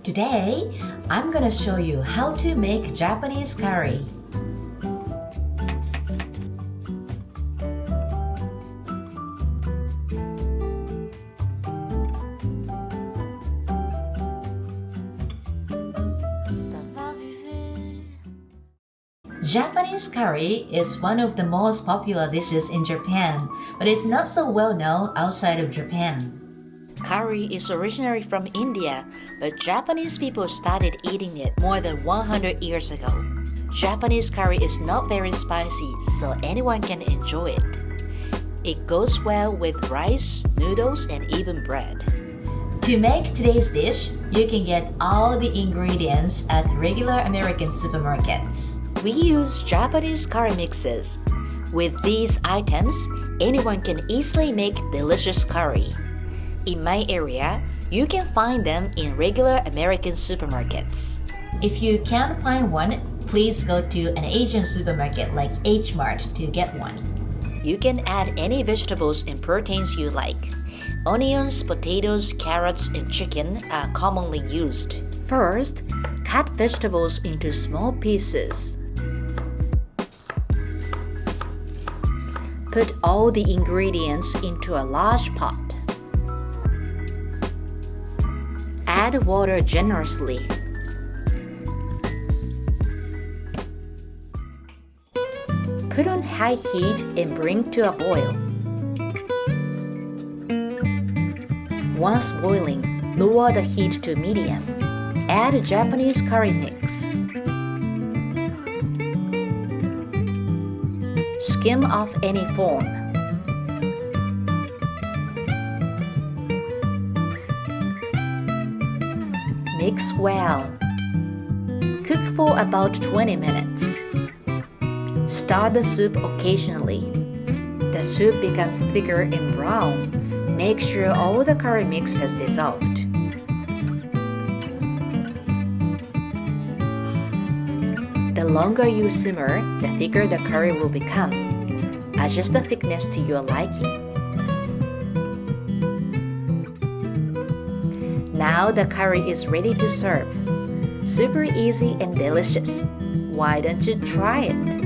Today, I'm gonna show you how to make Japanese curry. Japanese curry is one of the most popular dishes in Japan, but it's not so well known outside of Japan. Curry is originally from India, but Japanese people started eating it more than 100 years ago. Japanese curry is not very spicy, so anyone can enjoy it. It goes well with rice, noodles, and even bread. To make today's dish, you can get all the ingredients at regular American supermarkets. We use Japanese curry mixes. With these items, anyone can easily make delicious curry. In my area, you can find them in regular American supermarkets. If you can't find one, please go to an Asian supermarket like H Mart to get one. You can add any vegetables and proteins you like. Onions, potatoes, carrots, and chicken are commonly used. First, cut vegetables into small pieces. Put all the ingredients into a large pot. Add water generously. Put on high heat and bring to a boil. Once boiling, lower the heat to medium. Add Japanese curry mix. Skim off any foam. Mix well. Cook for about 20 minutes. Stir the soup occasionally. The soup becomes thicker and brown. Make sure all the curry mix has dissolved. The longer you simmer, the thicker the curry will become. Adjust the thickness to your liking. Now the curry is ready to serve. Super easy and delicious. Why don't you try it?